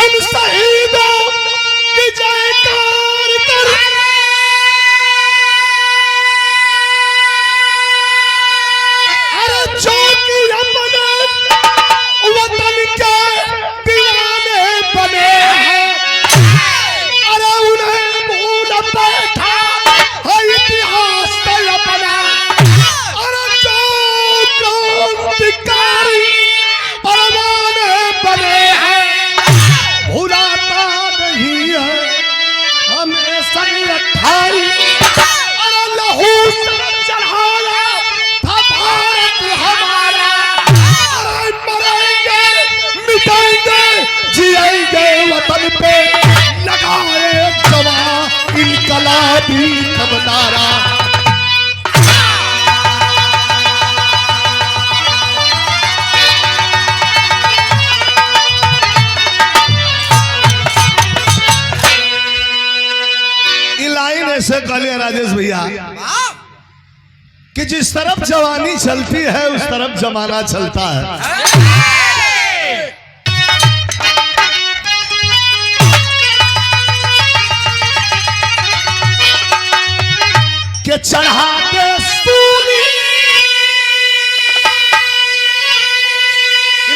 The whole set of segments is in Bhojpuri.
उन शहीदों की जयकार कर। अरे जो कि अपने वतन के दीवाने बने हैं, अरे उन्हें भूल बैठा है इतिहास तो अपना। अरे जो क्रांतिकारी परवाने बने हैं, भुलाता नहीं है हमें सन 28। अरे लहू चढ़ाया था भारत हमारा। अरे मरेंगे मिटेंगे जिएंगे वतन पे, लगाए जवान इनकलाबी तब नारा। लाइन ऐसे कहलिए राजेश भैया कि जिस तरफ जवानी चलती है उस तरफ जमाना चलता है। कि चढ़ाते सूली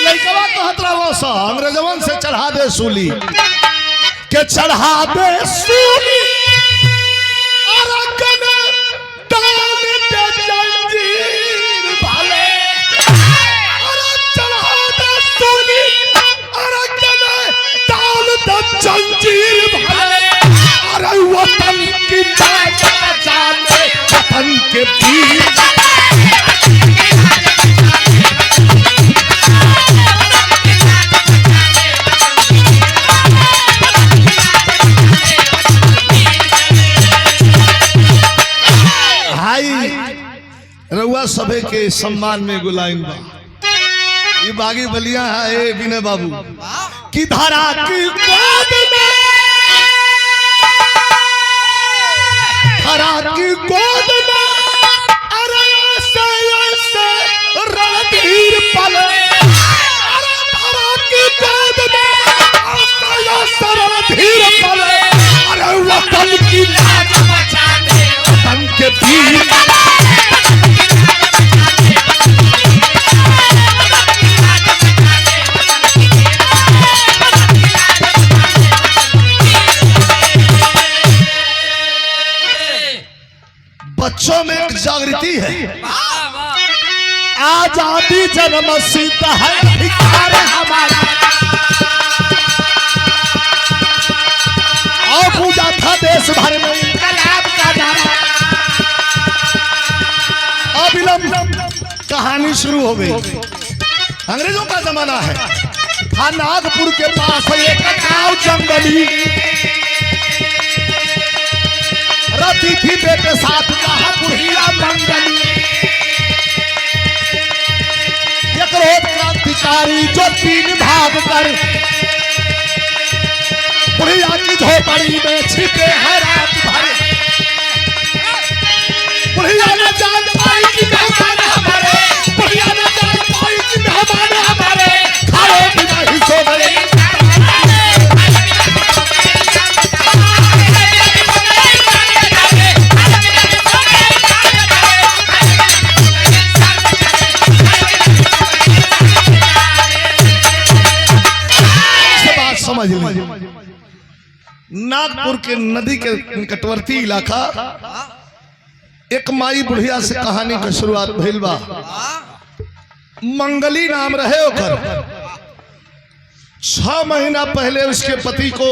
लइकवा कहत रहो सा अंग्रेजवन से चढ़ा दे सूली, के चढ़ा दे सूली जंजीर भले। अरे वतन की जाने वतन के वीर। भाई रउआ सभे के सम्मान में गुलाइन बा ये बागी बलिया है ए विनय बाबू की धारा की गोद में, धारा की गोद में। अरे ऐसे ऐसे रणधीर पले। अरे धारा की गोद में ऐसे ऐसे रणधीर पले। अरे वतन की लाज बचाने वतन के वीर। बच्चों में एक जागृति है, आजादी जन्म सिद्ध है अधिकार हमारा। और पूजा था देश भर में इनकलाब का नारा। अविलंब कहानी शुरू हो गई। अंग्रेजों का जमाना है। था नागपुर के पास एक गांव जंगली, रति थी बेटे साथ कहा बुढ़िया मंगली। एक रोज क्रांतिकारी जो 3 भाग कर बुढ़िया की झोपड़ी में छिपे है रात भर। बुढ़िया ने जान पाई कि मेहमान हमारे, बुढ़िया ने जान पाई कि मेहमान हमारे खाए बिना ही सो गए। समझ लीजिए नागपुर के नदी के निकटवर्ती इलाका एक माई बुढ़िया से कहानी की शुरुआत भइल बा। मंगली नाम रहे ओकर। 6 महीना पहले उसके पति को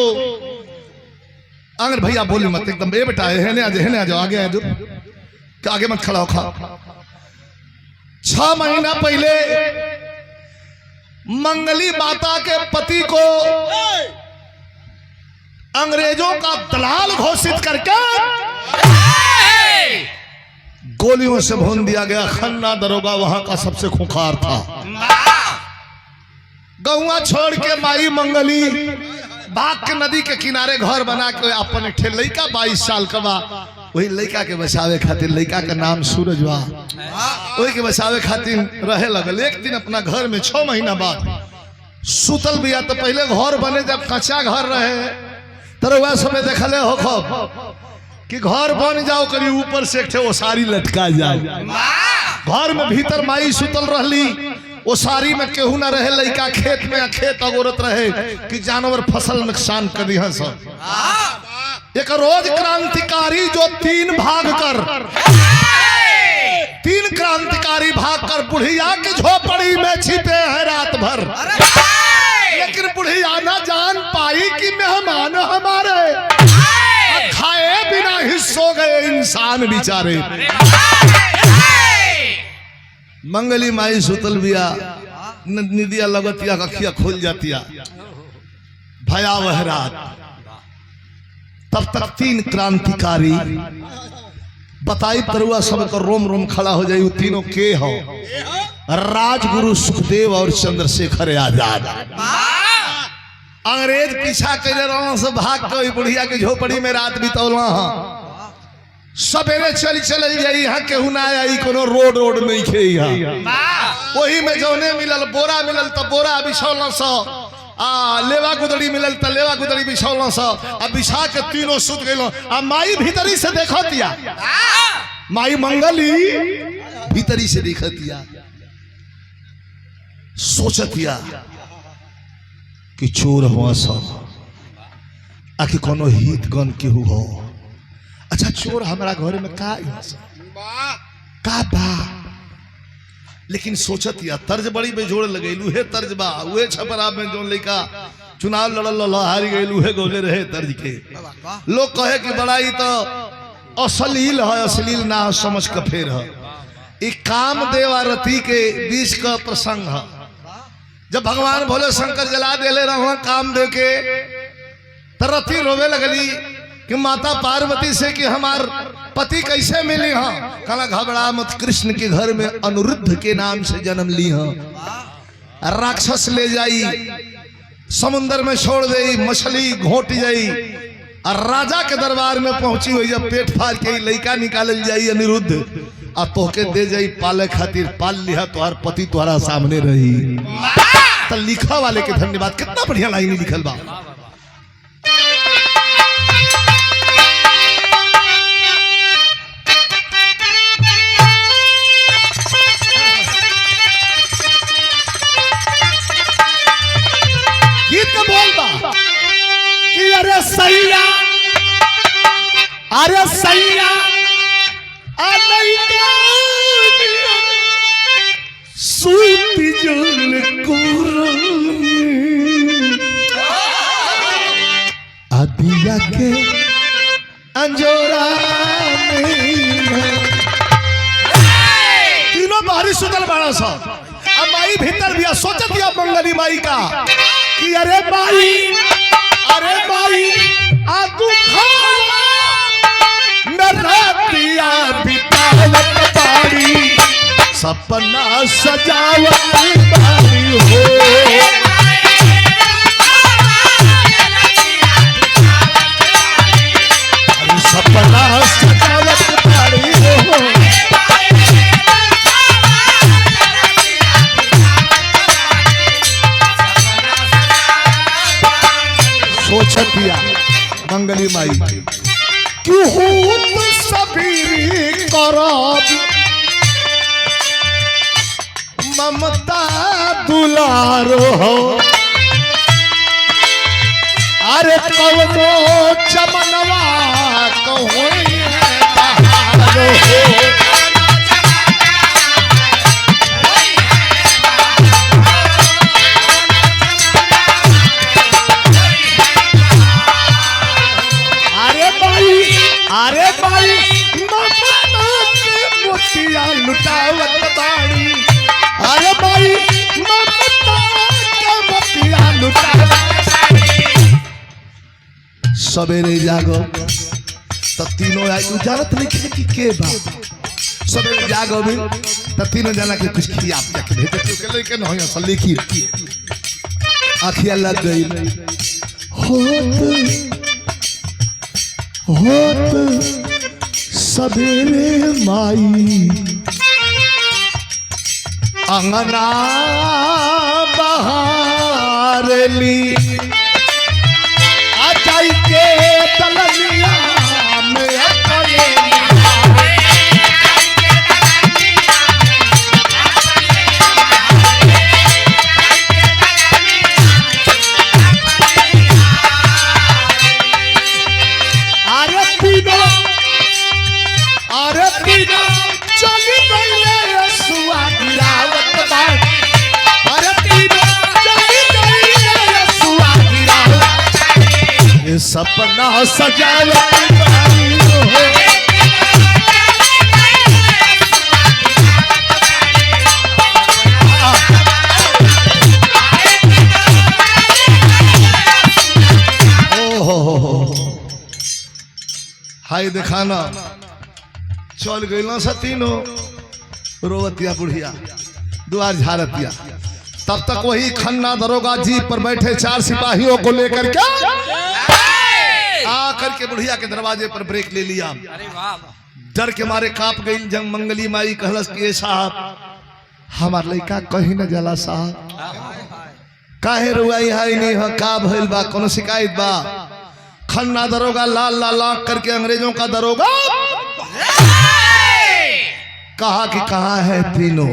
अंग्र भैया बोली मत एकदम ए बेटा हेने आ जाओ आगे आ जाओ आगे मत खड़ा हो खा। 6 महीना पहले मंगली माता के पति को अंग्रेजों का दलाल घोषित करके गोलियों से भून दिया गया। खन्ना दरोगा वहां का सबसे खूंखार था। गौवा छोड़ के माई मंगली बाग के नदी के किनारे घर बना के अपन एक लड़का 22 साल का बा वही लड़का के बचावे खातिर, लड़का का नाम सूरज बा, वही के बचावे खातिर रहे लगल। एक दिन अपना घर में 6 महीना बाद सुतल बिया तो पहले घर बने जब कच्चा घर रहे तो वह समय देखले हो खब कि घर बन जाओ करी ऊपर से एक वो सारी लटका जाओ। घर में भीतर माई सुतल रहली वो सारी में केहू ना रहे, लड़का खेत में खेत अगोरत रहे कि जानवर फसल नुकसान कर दिया सब। एक रोज क्रांतिकारी जो तीन क्रांतिकारी भाग कर बुढ़िया की झोपड़ी में छिपे हैं रात भर, लेकिन बुढ़िया ना जान पाई कि मेहमान हमारे खाए बिना ही सो गए इंसान बेचारे। मंगली माई सुतल बिया, निदिया लगतिया, अखिया खुल जातिया, भयावह रात। तब तक तीन क्रांतिकारी बताई तरुआ सब का रोम रोम खड़ा हो जाये। तीनों के हो राजगुरु सुखदेव और चंद्रशेखर आजाद। अंग्रेज पीछा करे रहा से भाग के बुढ़िया के झोपड़ी में रात बितौला। सवेरे चल जाई यहाँ केहू ना आई, कोनो रोड नहीं खे वही में जौने मिलल बोरा मिलल तो बोरा बिछौल सो, लेवा गुदड़ी मिलल तो लेवा गुदड़ी बिछौल सो, बिछा के तीनों सुत गइलो। माई भीतरी से देखतिया, माई मंगली भीतरी से देखतिया, सोचतिया कि चोर हुआ सब आखिर कोनो हित गन केहू हो। अच्छा चोर हमारा घर में का बा, लेकिन सोचत या तर्ज बड़ी बेजोड़ लगेलू है। तर्ज बा उहे छपरा में जो लड़का चुनाव लड़ल हारी गएलू है गोले रहे तर्ज के। लोग कहे कि बड़ाई तो अश्लील है, अश्लील ना समझ के फेर है। एक कामदेव और रति के बीच का प्रसंग है। जब भगवान भोले शंकर जला देले रहा कामदेव के, तो रति रोवे लगली कि माता पार्वती से कि हमार पति कैसे मिली हाँ। कला घबरा मत, कृष्ण के घर में अनुरुद्ध के नाम से जन्म ली हाँ। राक्षस ले जाई, समुन्द्र में छोड़ दे, मछली घोट जाई, और राजा के दरबार में पहुंची हुई। जब पेट फाड़ के लड़का निकाल जाई अनिरुद्ध, और तोहके दे जाई पाले खातिर, पाल लिया तुहार पति तुम्हारा सामने रही। तो लिखा वाले के धन्यवाद, कितना बढ़िया लाइन लिखल बा। अरे सैया सूती जल अदिया के अंजोरा तीनों बाहरी सुतल बड़ा सा। अब माई भीतर भी सोचत दिया मंगली माई का कि अरे माई आ तू नरातिया बितावत बाड़ी, सपना सजावत बाड़ी हो। सपना सजावत बाड़ी हो। सोचतिया मंगली माई क्यों सबीरी करब ममता दुलारो हो। अरे कवनो चमनवा कहो अरे भाई मोतिया लुटावत बाड़ी। अरे भाई मोतिया लुटावत। सवेरे जागो तो तीनों जानत नहीं कि के बा। सवेरे जागो भी तो तीनों जना के कुछ खिया के भेजे के लेके न होया सल्ली की आँखिया लग गई। होत सवेरे माई अंगना बहारी, निहारेली अजाई के तलनिया में अपने चली गई सुआ गिरावत बाड़ अरे तीनों चली गई सुआ गिरावत ये सपना सजावत हाय दिखाना चल गई सा तीनों रोवतिया बुढ़िया द्वार झारतिया। तब तक वही खन्ना दरोगा जीप पर बैठे 4 सिपाहियों को लेकर के आकर के बुढ़िया के दरवाजे पर ब्रेक ले लिया। डर के मारे कांप गई जंग मंगली माई कहलस कि साहब हमार लड़का कहीं न जाला साहब काहे रुआई हाई नहीं हो का भइल बा कोनो शिकायत बा। खन्ना दरोगा लाल लाल आंख करके अंग्रेजों का दरोगा कहा कि कहा है तीनों।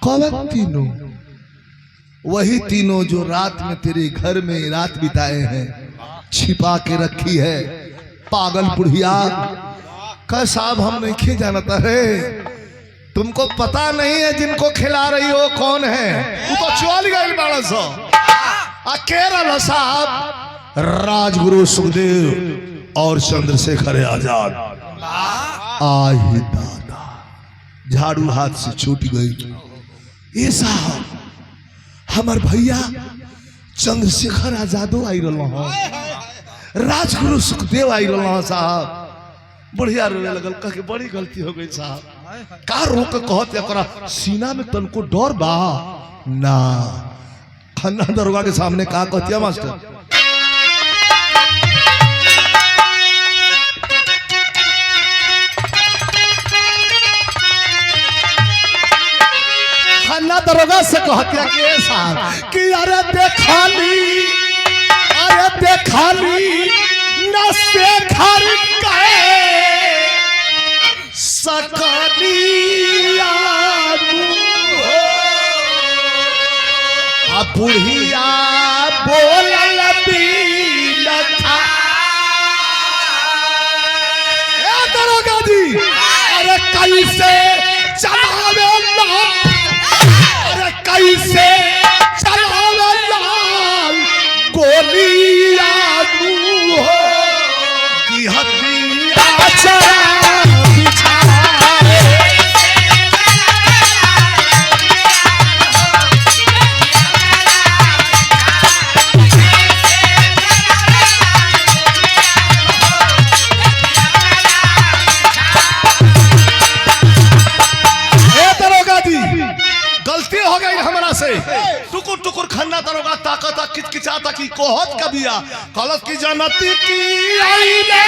कौन तीनों? वही तीनों जो रात में तेरे घर में रात बिताए हैं, छिपा के रखी है। पागल बुढ़िया कह साहब हम नहीं खे जानता है, तुमको पता नहीं है जिनको खिला रही हो कौन है। वो तो चल गए बड़ा सो अकेला साहब राजगुरु सुखदेव और चंद्रशेखर आजाद। आही दादा झाड़ू हाथ से छूट गई। ये साहब हमार भैया चंद्रशेखर आजादो आई रहा, राजगुरु सुखदेव आई रहा साहब। बढ़िया रोने लगल कह के बड़ी गलती हो गई साहब। का रोक कहते करा सीना में तनको डर बा ना। खन्ना दरोगा के सामने का कहतिया मास्टर खन्ना दरोगा से कहतिया कि साहब कि अरे देखाली न से घर गए सकलिया बुढ़िया बोलल लखा। दरोगा जी अरे कैसे चलावे कैसे चलावे लाल गोलिया हो कि हथिया चला बिछाए। दरोगा जी गलती हो गई हमरा से। टुकुर टुकुर खन्ना दरोगा ताकता किचकिचाता की कोहत कबिया कलस की जनती की आईले।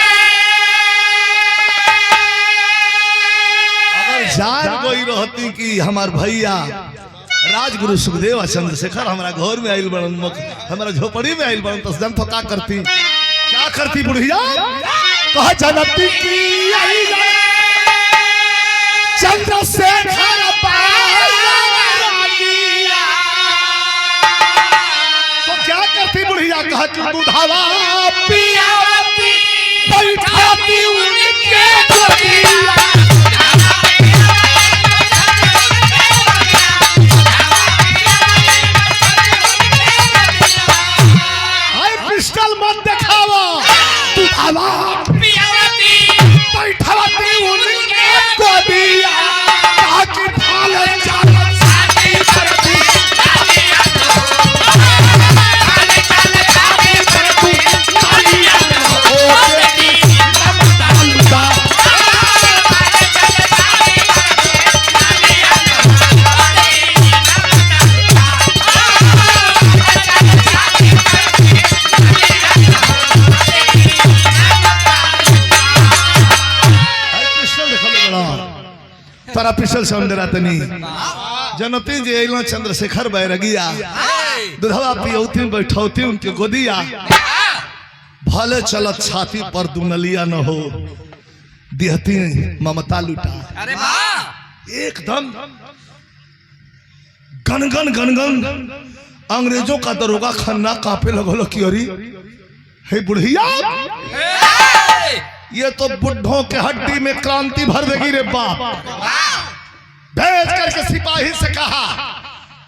अगर जान गई रहती कि हमार भैया राजगुरु सुखदेव और चंद्रशेखर हमारा घर में आइल बड़न, हमारा झोपड़ी में आइल बड़न, तो जन तो क्या करती बुढ़िया कह जनती की आईले चंद्रशेखर क्या करती बुढ़िया कहती दूधावा पियावती बैठाती उनके गोदिया। हाय पिस्टल मत दिखावा। दूधावा पियावती बैठाती उनके गोदिया ताकि फाल चाल साथी करती तारा पिछल से अंदर आतनी जनती जे चंद्रशेखर बैरगिया दुधवा पियौती में बैठौती उनके गोदिया भले चलत छाती पर दुनलिया न हो दिहती ममता लुटा। अरे वाह एकदम गनगन गनगन अंग्रेजों का दरोगा खन्ना कांपे लगो कि अरे हे बुढ़िया ये तो बुढ़ों के हड्डी में क्रांति भर देगी रे बाप। भेज करके सिपाही से कहा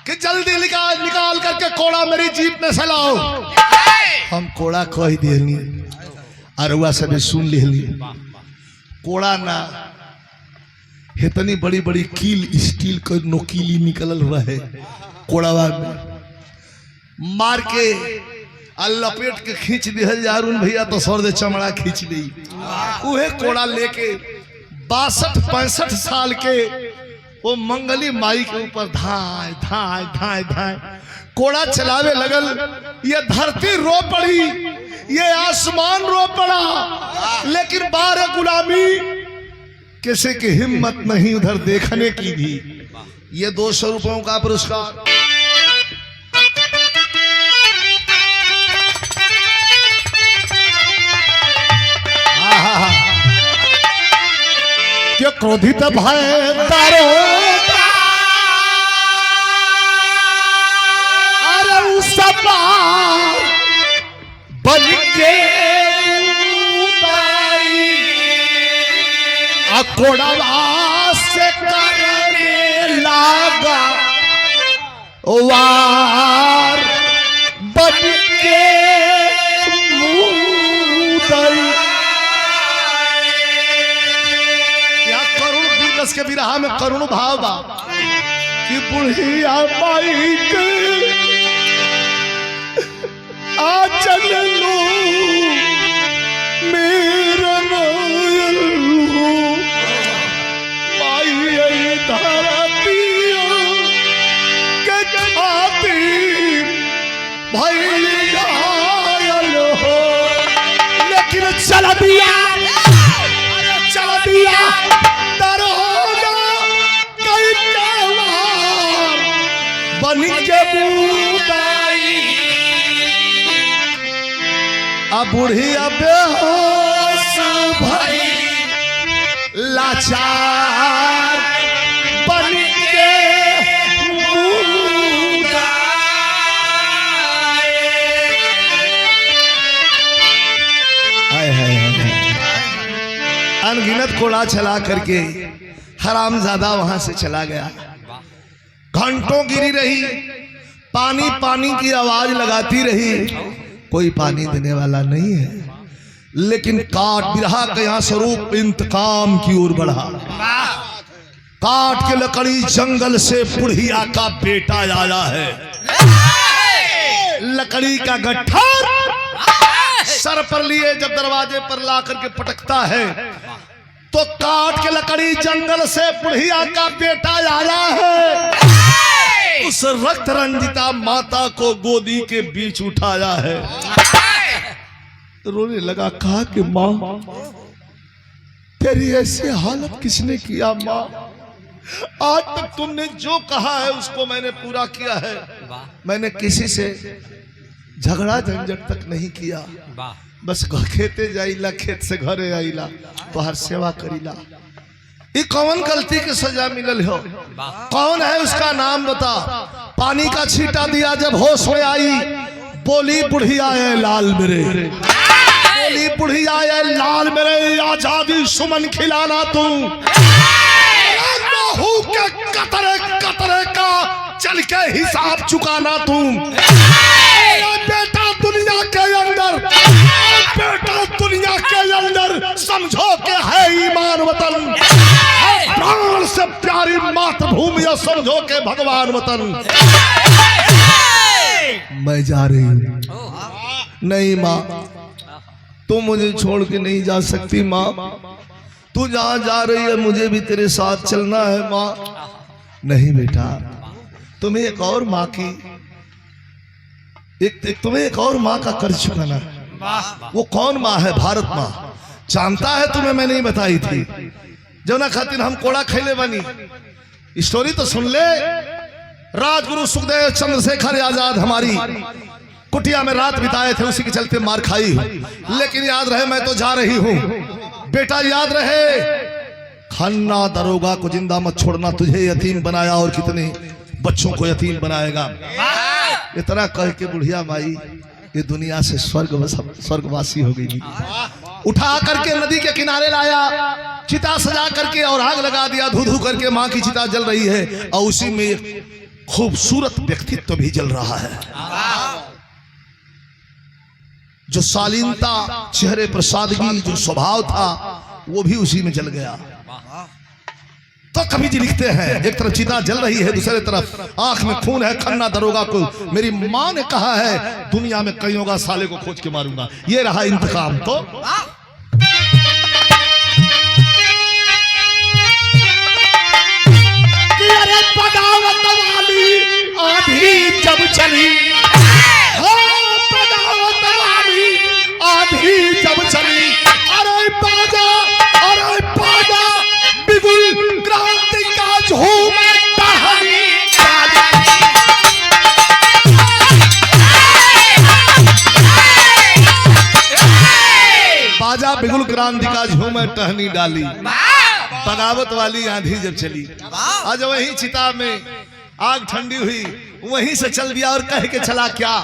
कि जल्दी निकाल करके कोड़ा मेरी जीप में से लाओ। हम कोड़ा कह दिए अरुआ से भी सुन ली कोड़ा ना इतनी बड़ी बड़ी कील स्टील का नोकीली निकल हुआ है कोड़ावा में मार के लपेट के खींच दिहल जारून भैया तो सर दे चमड़ा खींच ली। उहे कोड़ा लेके 62-65 साल के वो मंगली माई के ऊपर धाय धाय धाय धाय कोड़ा चलावे लगल। ये धरती रो पड़ी ये आसमान रो पड़ा लेकिन बार गुलामी किसी की हिम्मत नहीं उधर देखने की भी। ये 200 रुपयों का पुरस्कार क्यों क्रोधित भय तारो अरे उस बन के कोड़वा से करने लागा वार बन के के विरहा में करुण भाव बा कि बुढ़िया माई के आचल लो मेरा नयल हो माई धारा पिया के खातिर भाई घायल हो। लेकिन चल दिया चल दिया बन के बुदाई अब बुढ़िया बेहोश भई लाचार बन के अनगिनत कोड़ा चला करके हरामजादा वहां से चला गया। घंटों गिरी रही पानी पानी की आवाज लगाती रही कोई पानी देने वाला नहीं है। लेकिन काट बिरहा का यहाँ स्वरूप इंतकाम की ओर बढ़ा। काट के लकड़ी जंगल से बुढ़िया का बेटा आया है। लकड़ी का गट्ठा सर पर लिए जब दरवाजे पर ला करके पटकता है तो काट के लकड़ी जंगल से बुढ़िया का बेटा आया है। उस रक्त रंजिता माता को गोदी के बीच उठाया है। रोने लगा कहा कि माँ तेरी ऐसी हालत किसने किया माँ। आज तक तुमने जो कहा है उसको मैंने पूरा किया है। मैंने किसी से झगड़ा झंझट तक नहीं किया। बस खेते जाइला खेत से घरे आइला तो हर सेवा करीला। ये कौन गलती की सजा मिलल हो कौन है उसका नाम बता। पानी का छींटा दिया जब होश में आई बोली बुढ़िया है लाल मेरे बोली बुढ़िया है लाल मेरे आजादी सुमन खिलाना तू के कतरे कतरे का चल के हिसाब चुकाना तू। बेटा दुनिया के अंदर बेटा दुनिया के अंदर समझो के है ईमान वतन प्राण से प्यारी मातृभूमि समझो के भगवान वतन। मैं जा रही हूँ। नहीं माँ तू मुझे छोड़ के नहीं जा सकती माँ। तू जहाँ जा रही है मुझे भी तेरे साथ चलना है माँ। नहीं बेटा तुम्हें एक और माँ की तुम्हें एक और माँ का कर्ज चुकाना है। वो कौन माँ है? भारत माँ। जानता है तुम्हें मैं नहीं बताई थी जो ना खातिर हम कोड़ा खेले बनी। स्टोरी तो सुन ले। राजगुरु सुखदेव चंद्रशेखर आजाद हमारी कुटिया में रात बिताए थे, उसी के चलते मार खाई हूं। लेकिन याद रहे मैं तो जा रही हूं, बेटा याद रहे, खन्ना दरोगा को जिंदा मत छोड़ना, तुझे यतीम बनाया और कितने बच्चों को यतीम बनाएगा। इतना कह के बुढ़िया माई ये दुनिया से स्वर्गवासी हो गई। उठा करके नदी के किनारे लाया, चिता सजा करके और आग लगा दिया, धू धू करके माँ की चिता जल रही है और उसी में खूबसूरत व्यक्तित्व भी जल रहा है। जो शालीनता, चेहरे पर सादगी, जो स्वभाव था वो भी उसी में जल गया। तो कवि जी लिखते हैं, एक तरफ चिता जल रही है, दूसरी तरफ आंख में खून है। खन्ना दरोगा को मेरी मां ने कहा है दुनिया में कईयों का साले को खोज के मारूंगा। ये रहा इंतकाम। तो अरे बगावत वाली आंधी जब चली, बगावत वाली आंधी जब चली, अरे बाजा बिगुल क्रांति का झूम कहानी। बाजा बिगुल क्रांति का झूम टहनी डाली, बगावत वाली आंधी जब चली। आज वही चिता में आग ठंडी हुई, वहीं से चल दिया और कह के चला क्या?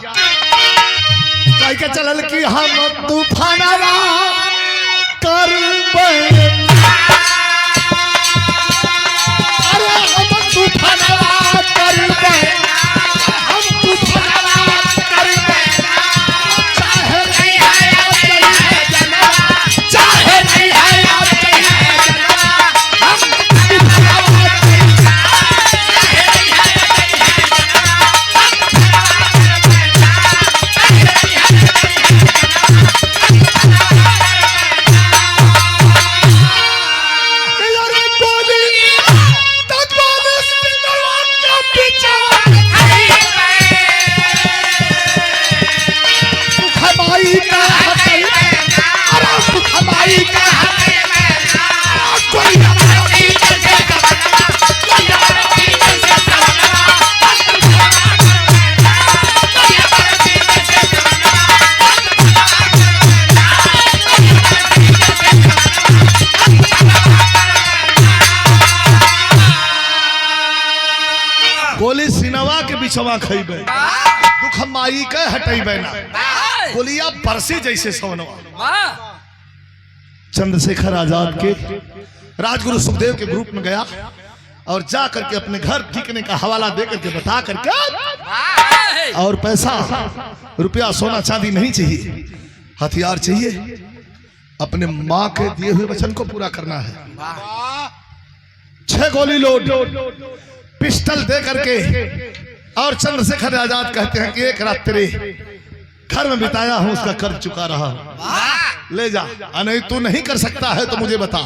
कह के चलल कि हम तूफानवा करबे, अरे हम तूफानवा करबे, हम तूफानवा करबे, चाहे नहीं है आप चाहिए जना, चाहे नहीं है आप चाहिए जना, हम तूफानवा करबे, चाहे नहीं है आप चाहिए गोली सिनवा के बिछवा खइबे, दुख माई के हटइबे ना। गोलिया परसी जैसे सोनवा। चंद्रशेखर आजाद के राजगुरु सुखदेव के ग्रुप में गया और जा करके अपने घर टिकने का हवाला दे करके बता करके, और पैसा रुपया सोना चांदी नहीं चाहिए, हथियार चाहिए, अपने माँ के दिए हुए वचन को पूरा करना है। 6 गोली लोड पिस्टल दे करके, और चंद्रशेखर आजाद कहते हैं कि एक रात तेरे घर में बिताया हूं, उसका कर्ज चुका रहा हूं, ले जा। नहीं तू नहीं कर सकता है तो मुझे बता।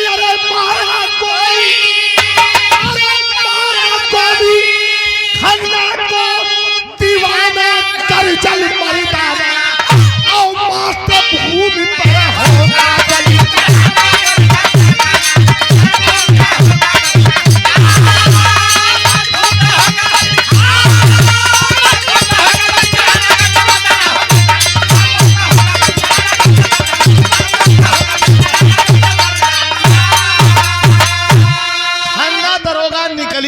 अरे मारा कोई, अरे मारा कोई, खन्ना को दीवाना कर जल मरदाना, और मास्टर भूमि पर होगा गली।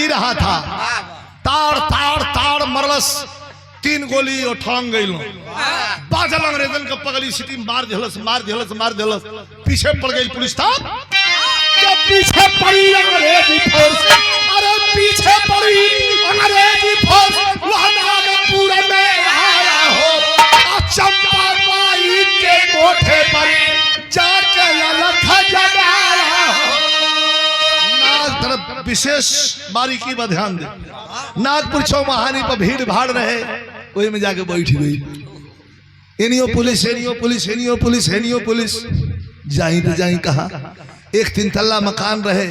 रहा था, ताड़ ताड़ ताड़ मरलस, 3 गोली और ठांग गई। बाजल अंग्रेजन का पगली सिटी मार दिलस, मार दिलस, मार दिलस। पीछे पड़ गई पुलिस था, जब पीछे पड़ी अंग्रेजी फोर्स, अरे पीछे पड़ी अंग्रेजी फोर्स, पूरे में आया हो, चंपा माई के कोठे पर जाके अलख जगाया हो। विशेष बारीकी पर ध्यान दे। नागपुर चौमहानी पर भीड़ भाड़ रहे, वही में जाके बैठ गई। एनियो पुलिस, एनियो पुलिस, एनियो पुलिस, एनियो पुलिस। जाई तो जाई कहा, एक 3 तल्ला मकान रहे,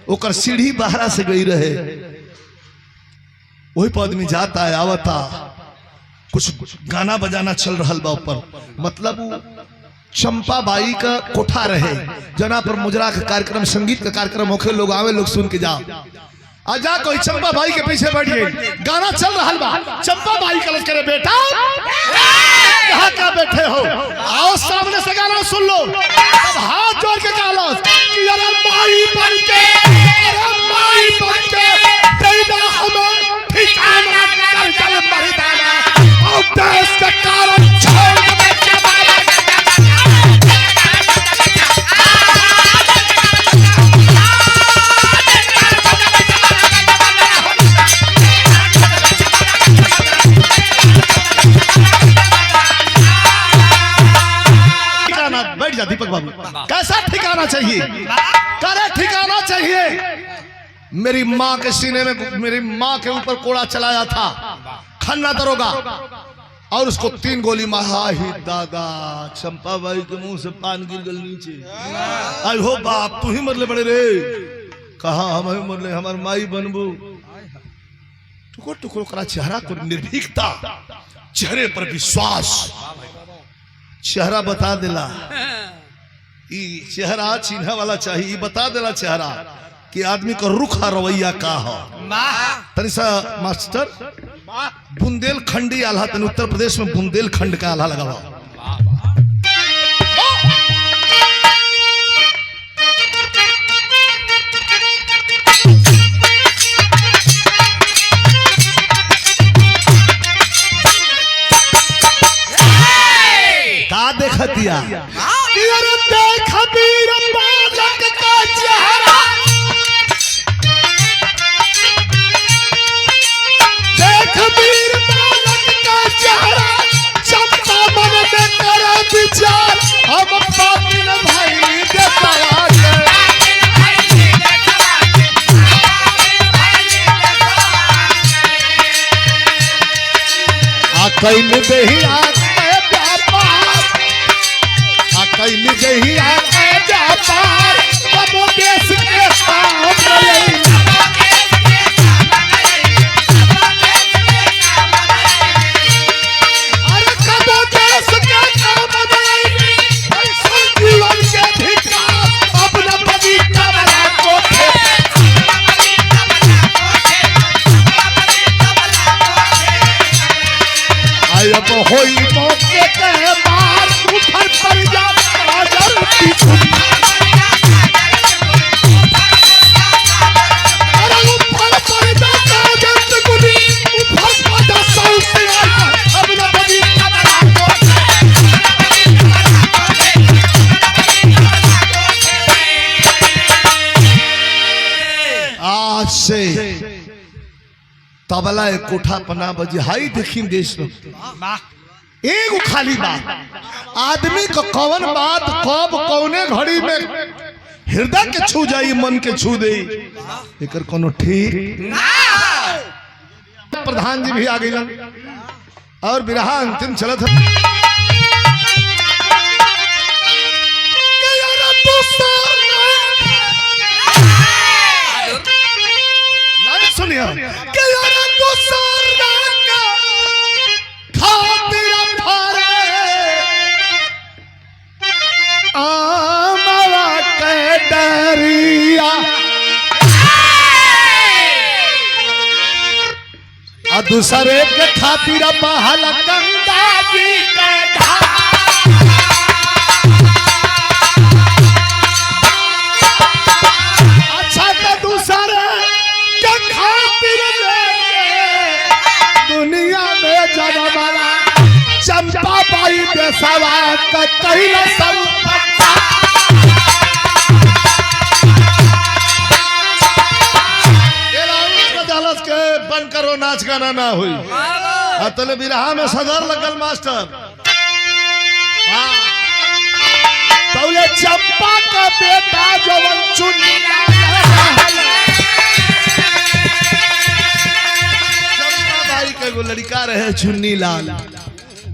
ओकर सीढ़ी बाहरा से गई रहे। वही पर आदमी जाता है आवता, कुछ गाना बजाना चल रहा बा ऊपर, मतलब चंपा बाई का कोठा रहे जना पर मुजरा का कार्यक्रम, संगीत का कार्यक्रम होके लोग आवे, लोग सुन के जाओ। आजा कोई चंपा बाई के पीछे बैठ गई, गाना चल रहा बा। चंपा बाई कलश करे, बेटा कहाँ क्या बैठे हो, आओ सामने से गाना सुन लो। अब हाथ जोड़ के गालो कि अरे माई बन के, अरे माई बन के देना हमें ठिकाना, कर चल मर्दाना और देश का कारण छोड़ दे। बैठ जा दीपक बाबू, कैसा ठिकाना चाहिए, करे ठिकाना चाहिए। मेरी माँ के सीने में, मेरी माँ के ऊपर कोड़ा चलाया था खन्ना दरोगा, और उसको 3 गोली मारा ही दादा। चंपा बाई के मुंह से पान गिर गल नीचे। आई हो बाप, तू ही मरले बड़े रे, कहा हम ही मरले, हमार माई बनबू। टुकड़ टुकड़ करा चेहरा को, निर्भीकता, चेहरे पर विश्वास, चेहरा बता देला। चेहरा चिन्ह वाला चाहिए, बता देला चेहरा कि आदमी का रुखा रवैया का हो। तनी सा मास्टर बुंदेलखंडी आल्हा, तनी उत्तर प्रदेश में बुंदेलखंड का आल्हा लगा हुआ। का देखतिया, अरे देख वीर बालक का चेहरा, देख वीर बालक का चेहरा, चंपा मन में करे विचार, हम पापी न भाई देखा कैल दहिया कैल दहिया व्यापार, कबो देश के काम रही, अरे कबो देश के काम रही, ऐसा जीवन के धिक्कार, अपना पवित्र बना कोठे। आई अब होई मौके के बाद ऊपर पर जा राजर पीछू, अरे ऊपर पर जा राजर गुली, ऊपर पर जा सौसे आया, अब न बदी आज से तबला एक कोठा पना बजे। हाई देखी देश में एगो खाली बात, आदमी को कौन बात कब कौने घड़ी में हृदय के छू जाई, मन के छू दे, एकर कोनो ठीक। प्रधान जी भी आ गई और विरहा अंतिम चलत है। सुनिए दूसरे के खातिर महल गंगा जी के अच्छा तो दूसरे के खातिर दुनिया में जनमला चंपा बाई देशवा का कहिला सब बंद करो, नाच गाना ना हुई। अतले बिरहा में सदर लगल मास्टर, तौले चंपा का बेटा जवन चुनी चंपा भाई के एगो लड़का रहे चुन्नी लाल,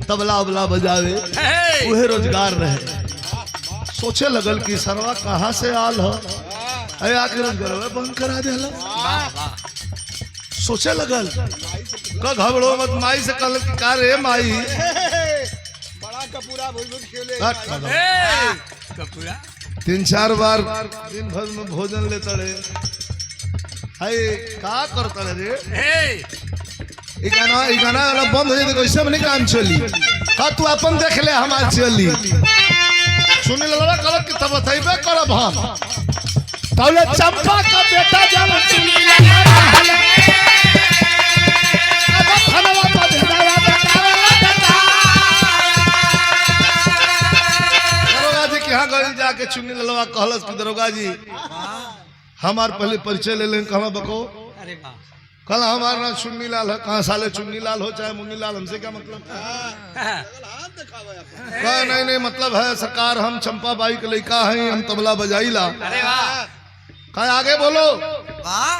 तबला उबला बजावे, उहे रोजगार रहे। सोचे लगल कि सरवा कहाँ से आल हो, आके रोजगार बंद करा देला। सोचे लगल का घबरो मत माई से कल का रे माई बड़ा कपूरा भोजन खेले कपूरा 3-4 बार दिन भर में भोजन लेता रे हाय का करता रे ई गाना वाला बंद हो जाए तो कैसे बने काम चली का तू अपन देख ले हमार चली सुनी लला कल की तब बताइबे करब हम तौले चंपा का बेटा जब चुनी दरोगा जी के यहाँ गई जाके चुनी ललवा कहलस कि दरोगा जी हमार पहले परिचय ले लें कहाँ बको अरे वाह कल हमारा नाम चुन्नी लाल है कहाँ साले चुन्नी लाल हो चाहे मुन्नी लाल हमसे क्या मतलब कहा नहीं मतलब है सरकार हम चंपा बाई के लड़का हैं हम तबला बजाईला अरे वाह कहा आगे बोलो वाह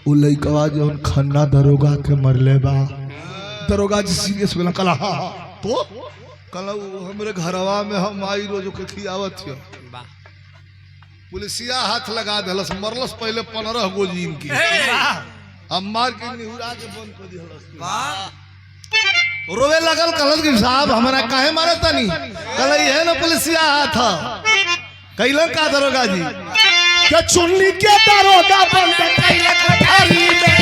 वो लड़कवा जो खन्ना दरोगा के मरले बा दरोगा जी सीरियस बोला कल हाँ तो कल हमरे घरवा में हम आई रोज के खियावत थियो वाह पुलिसिया हाथ लगा दिलस मरलस पहले 15 गो जीन की अब मार के निहुरा के बंद कर दिलस वाह रोवे लगल कहल कि साहब हमारा काहे मारे तनी कल ये ना पुलिसिया हाथ कैलन का दरोगा जी के चुन्नी के दरोगा बंद कैले कोठारी में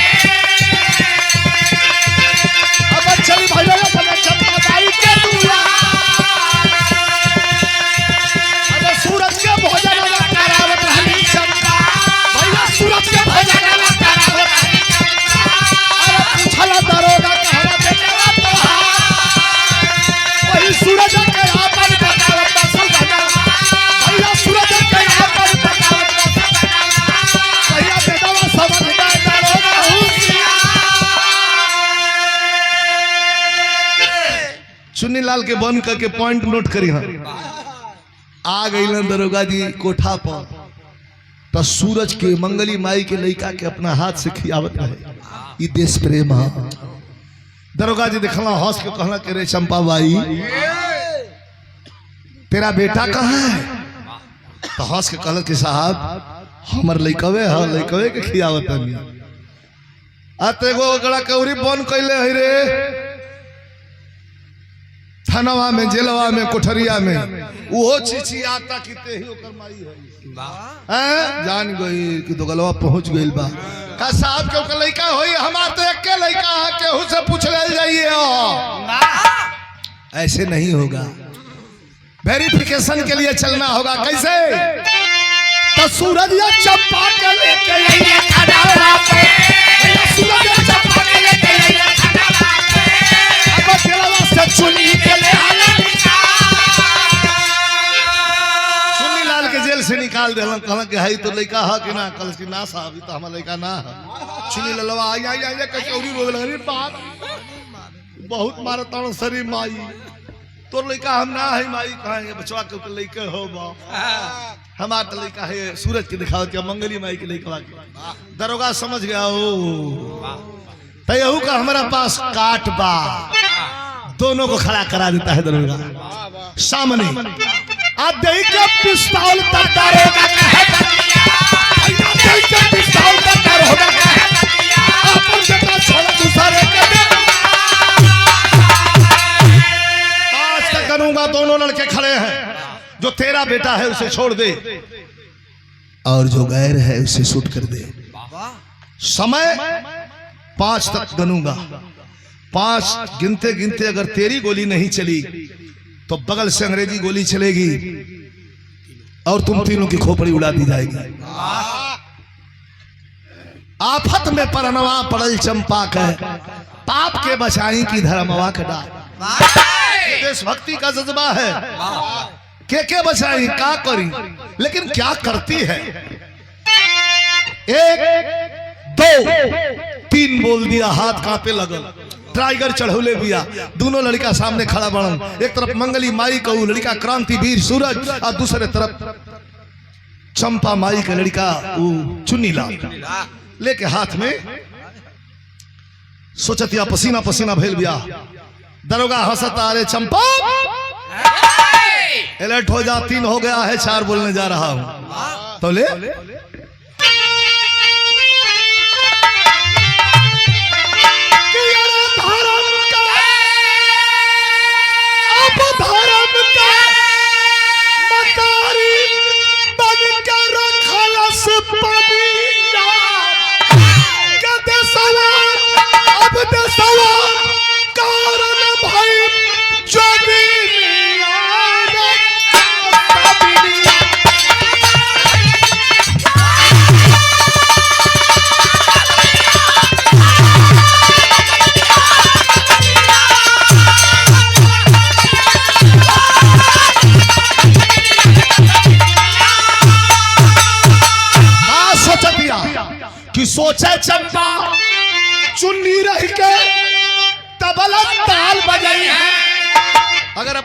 अब चली भैया बने चंपा बाई के दुआ अब सूरज के भोजन में करावत हनी चंपा भैया सूरज के भोजन में करावत हनी चंपा अरे पूछला दरोगा कहवा बेटा तो वही सूरज के आपन बतावत बसल बना भैया सूरज के आपन बतावत भैया बेटा समझ गए दरोगा चुन्नी लाल के बंद करके पॉइंट नोट करी हाँ आ गई दरोगा जी कोठा पर तो सूरज के मंगली माई के लड़का के अपना हाथ से खियावत रहे ये देश प्रेम है दरोगा जी देखला हंस के कहला के रे चंपा बाई तेरा बेटा कहाँ है तो हंस के कहल कि साहब हमर लड़कवे है लड़कवे के खियावत नहीं अतेगो गड़ा कौरी बन कैले है रे थानवा में जेलवा में कोठरिया में वो चीची आता किते ही ओकर माई है वाह हैं जान गई कि तो गलवा पहुंच गइल बा का साहब के ओकर लइका होई हमार तो एक के लइका है केहू से पूछ ले जाइए ऐसे नहीं होगा वेरिफिकेशन के लिए चलना होगा कैसे तो सूरज या चंपा के लेके आइए खड़ावा पे सूरज या चंपा के लेके आइए खड़ावा पे अब दिलवा से चुनी के ले आला चुन्नी लाल के जेल से निकाल देलन कहलन कि हाई तो लइका है कि ना कल की ना साहब ई तो हमर लइका ना है चुन्नी ललवा आई कचौरी रोवे लगल बाप बहुत मारतान सरी माई तोर लइका हम ना है माई कहां बचवा के लइका हो बा हमार तो लइका है सूरज के दिखावत के मंगली माई के लइका के दरोगा समझ गया ओ तयहू का हमारा पास काट बा दोनों को खड़ा करा देता है दरोगा सामने अब देख के पिस्तौल तक दरोगा कहे बतिया देख के पिस्तौल तक दरोगा कहे बतिया अपन बेटा छोड़ दूसरे के आज तक करूंगा दोनों लड़के खड़े हैं जो तेरा बेटा है उसे छोड़ दे और जो गैर है उसे शूट कर दे समय 5 तक गनूंगा 5 गिनते गिनते अगर तेरी गोली नहीं चली तो बगल से अंग्रेजी गोली चलेगी और तुम तीनों की खोपड़ी उड़ा दी जाएगी आफत में परनवा पड़ल चंपा के पाप के बचाई की धर्मवा के डाल देशभक्ति का जज्बा है के बचाई क्या करी लेकिन क्या करती है 1 2 3 बोल दिया हाथ कांपे लगल टाइगर चढ़ौले बिया दोनों लड़का सामने खड़ा बनल एक तरफ मंगली माई का लड़का क्रांतिवीर सूरज और दूसरे तरफ चंपा माई का लड़का चुन्नी लाल लेके हाथ में सोचतिया पसीना पसीना भेल बिया दरोगा हंसता अरे चंपा अलर्ट हो जा 3 हो गया है 4 बोलने जा रहा हूं तो ले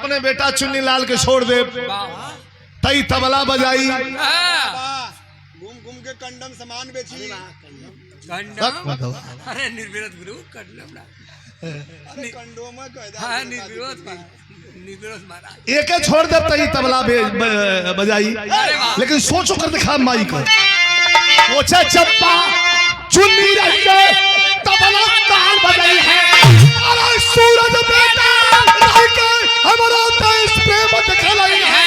अपने बेटा चुन्नी लाल के छोड़ दे वाह तई तबला बजाई हाँ। घूम घूम के कंडम सामान बेची। कंडम अरे निर्विरोध गुरु कंडम ना अरे कंडोम में कहदा हाँ निर्विरोध मारा एक छोड़ दे तई तबला बजाई लेकिन सोचो कर दिखा माई को ओछे चप्पा चुन्नी रह गए तबला ताल बजाई है। अरे सूरज बेटा रह गए हमारा देश प्रेम दिखलाई है।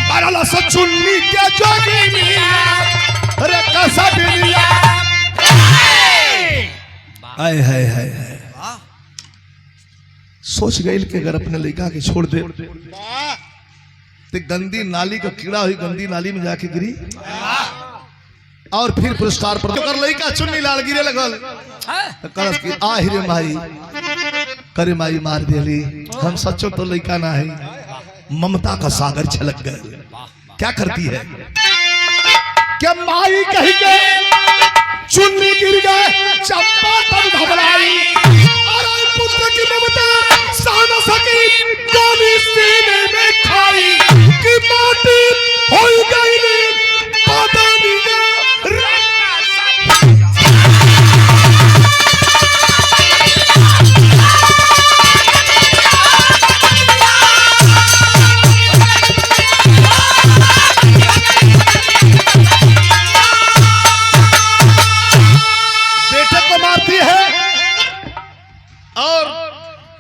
बरला से चुन्नी के जोगिनिया अरे कैसा बिनिया आए हाय हाय वाह सोच गई कि अगर अपने लड़का के छोड़ दे वाह तो गंदी नाली का कीड़ा हुई गंदी नाली में जाके गिरी और फिर पुरस्कार पर कर लड़का चुन्नी लाल गिरे लगल तो करस की आ हिरे माई करे माई मार देली हम सच्चो तो लड़का ना है ममता का सागर छलक गए क्या करती है क्या माई कही गए चुन्नी गिर गए चप्पा तब घबराई। अरे पुत्र की ममता सान सकी गोली सीने में खाई कि माटी हो गई पादानी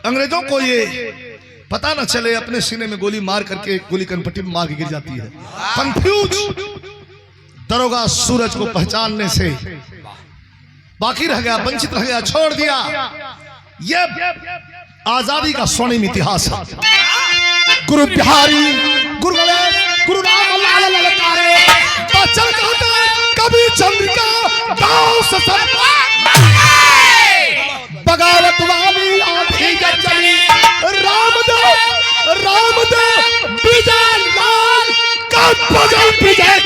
अंग्रेजों को ये पता न चले अपने सीने में गोली मार करके गोली कनपट्टी में मार के गिर जाती है। कंफ्यूज दरोगा सूरज को पहचानने से बाकी रह गया, वंचित रह गया, छोड़ दिया। ये आजादी का स्वर्णिम इतिहास है। गुरु बिहारी गुरु गणेश गुरु राम लाल ललकारे बचन कहते कभी चंद्रिका गांव से बगावत वाली आंधी जब चली रामदेव विजय लाल का बगल विजय